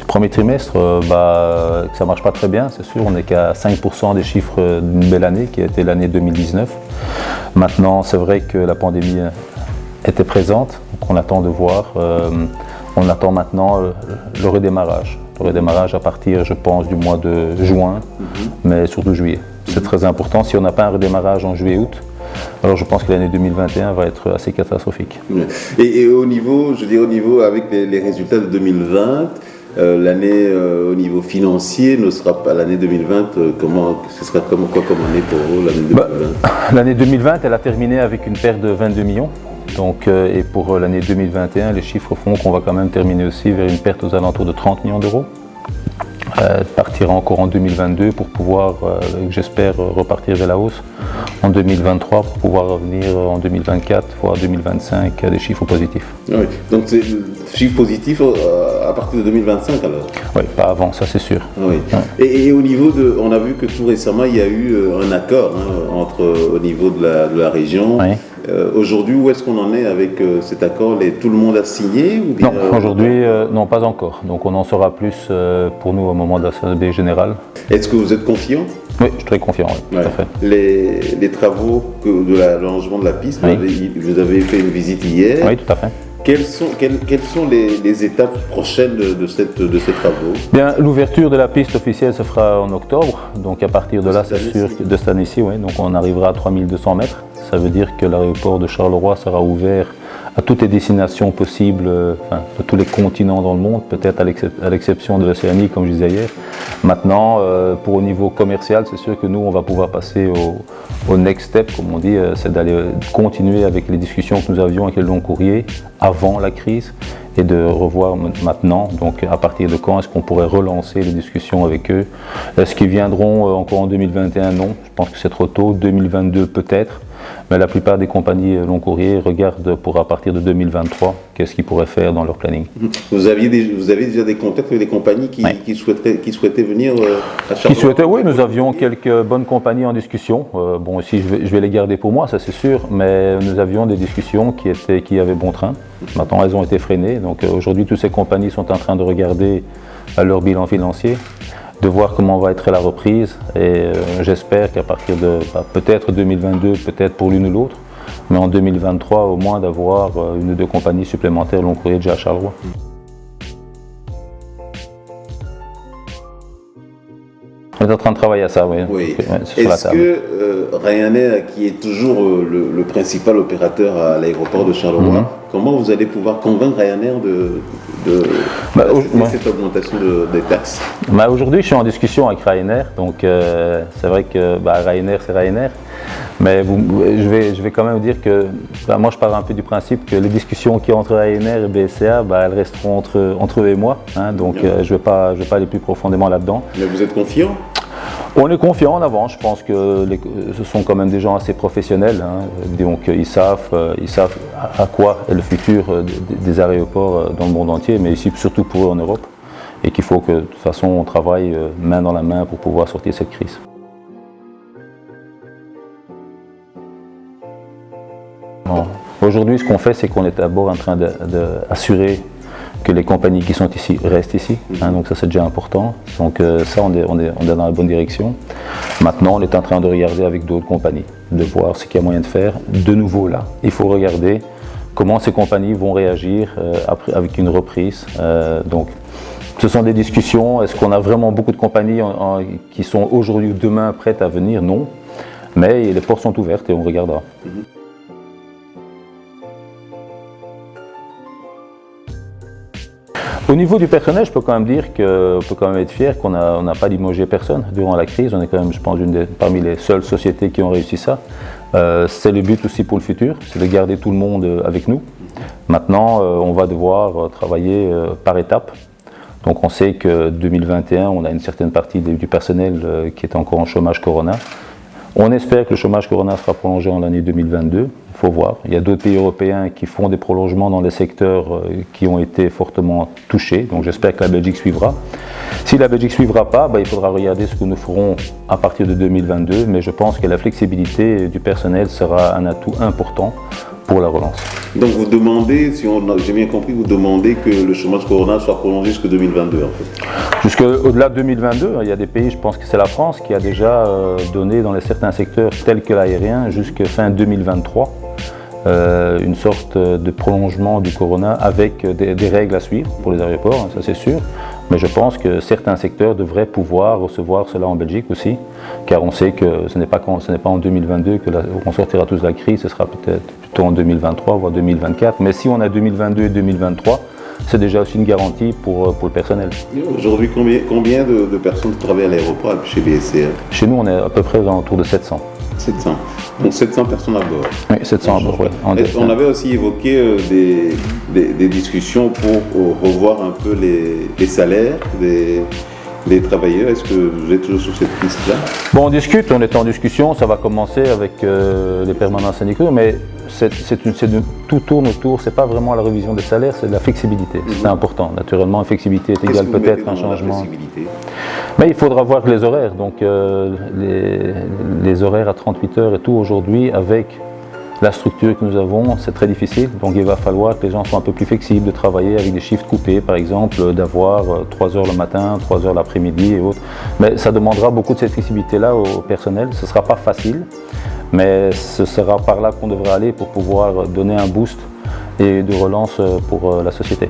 Premier trimestre, que ça ne marche pas très bien, c'est sûr. On n'est qu'à 5% des chiffres d'une belle année qui a été l'année 2019. Maintenant, c'est vrai que la pandémie était présente, donc on attend de voir. On attend maintenant le redémarrage. Le redémarrage à partir, je pense, du mois de juin, mais surtout juillet. C'est très important. Si on n'a pas un redémarrage en juillet-août, alors je pense que l'année 2021 va être assez catastrophique. Et au niveau, je dis au niveau avec les résultats de 2020, l'année au niveau financier ne sera pas l'année 2020. Ce sera comme année pour vous l'année 2020? L'année 2020, elle a terminé avec une perte de 22 millions. Donc, et pour l'année 2021, les chiffres font qu'on va quand même terminer aussi vers une perte aux alentours de 30 millions d'euros. Partira encore en 2022 pour pouvoir, j'espère, repartir vers la hausse en 2023 pour pouvoir revenir en 2024, voire 2025 à des chiffres positifs. Oui, donc c'est chiffre positif à partir de 2025 alors? Oui, pas avant, ça c'est sûr. Oui. Ouais. Et au niveau de, on a vu que tout récemment il y a eu un accord au niveau de la région. Oui. Aujourd'hui, où est-ce qu'on en est avec cet accord? Tout le monde a signé ou bien, non, aujourd'hui, non, pas encore. Donc on en saura plus pour nous au moment de l'Assemblée générale. Est-ce que vous êtes confiant? Oui, je suis très confiant, oui, tout à fait. Les travaux de l'allongement de la piste, oui. Vous avez fait une visite hier. Oui, tout à fait. Quelles sont les étapes prochaines de ces travaux? Bien, l'ouverture de la piste officielle se fera en octobre. Donc à partir de là, c'est sûr que de cette année-ci, oui, donc on arrivera à 3200 mètres. Ça veut dire que l'aéroport de Charleroi sera ouvert à toutes les destinations possibles, de tous les continents dans le monde, peut-être à l'exception de l'Océanie, comme je disais hier. Maintenant, pour au niveau commercial, c'est sûr que nous, on va pouvoir passer au next step, comme on dit, c'est d'aller continuer avec les discussions que nous avions avec les longs courriers avant la crise et de revoir maintenant, donc à partir de quand est-ce qu'on pourrait relancer les discussions avec eux. Est-ce qu'ils viendront encore en 2021? Non, je pense que c'est trop tôt. 2022 peut-être. Mais la plupart des compagnies long courrier regardent pour à partir de 2023 qu'est-ce qu'ils pourraient faire dans leur planning. Vous avez déjà des contacts avec des compagnies qui souhaitaient venir à Charleroi? Oui, nous avions quelques bonnes compagnies en discussion. Bon, ici je vais les garder pour moi, ça c'est sûr, mais nous avions des discussions qui avaient bon train. Maintenant elles ont été freinées, donc aujourd'hui toutes ces compagnies sont en train de regarder leur bilan financier, de voir comment va être la reprise, et j'espère qu'à partir de peut-être 2022, peut-être pour l'une ou l'autre, mais en 2023 au moins d'avoir une ou deux compagnies supplémentaires long courrier déjà à Charleroi. On est en train de travailler à ça, oui. Oui. Est-ce que Ryanair, qui est toujours le principal opérateur à l'aéroport de Charleroi, comment vous allez pouvoir convaincre Ryanair de cette augmentation des taxes? Aujourd'hui, je suis en discussion avec Ryanair, donc c'est vrai que Ryanair, c'est Ryanair. Mais je vais quand même vous dire que moi je pars un peu du principe que les discussions qu'il y a entre Ryanair et BSCA, elles resteront entre eux et moi, donc je vais pas aller plus profondément là-dedans. Mais vous êtes confiant? On est confiant en avant, je pense que ce sont quand même des gens assez professionnels, donc ils savent à quoi est le futur des aéroports dans le monde entier, mais ici surtout pour eux en Europe, et qu'il faut que de toute façon on travaille main dans la main pour pouvoir sortir de cette crise. Aujourd'hui, ce qu'on fait, c'est qu'on est d'abord en train d'assurer que les compagnies qui sont ici restent ici, donc ça c'est déjà important. Donc ça, on est dans la bonne direction. Maintenant, on est en train de regarder avec d'autres compagnies, de voir ce qu'il y a moyen de faire. De nouveau là, il faut regarder comment ces compagnies vont réagir avec une reprise. Donc, ce sont des discussions. Est-ce qu'on a vraiment beaucoup de compagnies qui sont aujourd'hui ou demain prêtes à venir? Non. Mais les portes sont ouvertes et on regardera. Au niveau du personnel, je peux quand même dire qu'on peut quand même être fier qu'on n'a pas limogé personne durant la crise. On est quand même, je pense, parmi les seules sociétés qui ont réussi ça. C'est le but aussi pour le futur, c'est de garder tout le monde avec nous. Maintenant, on va devoir travailler par étapes. Donc on sait que 2021, on a une certaine partie du personnel qui est encore en chômage Corona. On espère que le chômage Corona sera prolongé en l'année 2022. il faut voir. Il y a d'autres pays européens qui font des prolongements dans les secteurs qui ont été fortement touchés, donc j'espère que la Belgique suivra. Si la Belgique ne suivra pas, il faudra regarder ce que nous ferons à partir de 2022, mais je pense que la flexibilité du personnel sera un atout important pour la relance. Donc vous demandez, si j'ai bien compris, vous demandez que le chômage corona soit prolongé jusqu'en 2022 en fait. Jusqu'au-delà de 2022, il y a des pays, je pense que c'est la France, qui a déjà donné dans certains secteurs tels que l'aérien jusqu'à fin 2023 une sorte de prolongement du corona avec des règles à suivre pour les aéroports, ça c'est sûr. Mais je pense que certains secteurs devraient pouvoir recevoir cela en Belgique aussi, car on sait que ce n'est pas en 2022 qu'on sortira tous de la crise, ce sera peut-être plutôt en 2023, voire 2024. Mais si on a 2022 et 2023, c'est déjà aussi une garantie pour le personnel. Aujourd'hui, combien de personnes travaillent à l'aéroport chez BSCL? Chez nous, on est à peu près aux alentours de 700. 700. Donc 700 personnes à bord. Oui, 700 à bord, oui. On avait aussi évoqué des discussions pour revoir un peu les salaires des travailleurs. Est-ce que vous êtes toujours sur cette piste-là? Bon, on discute, on est en discussion, ça va commencer avec les permanents syndicaux, mais tout tourne autour, c'est pas vraiment la révision des salaires, c'est de la flexibilité, c'est important. Naturellement, la flexibilité est égale peut-être un changement. Mais il faudra voir les horaires, donc les horaires à 38 heures et tout aujourd'hui, avec la structure que nous avons, c'est très difficile, donc il va falloir que les gens soient un peu plus flexibles, de travailler avec des shifts coupés, par exemple, d'avoir 3 heures le matin, 3 heures l'après-midi et autres. Mais ça demandera beaucoup de cette flexibilité-là au personnel, ce ne sera pas facile, mais ce sera par là qu'on devrait aller pour pouvoir donner un boost et de relance pour la société.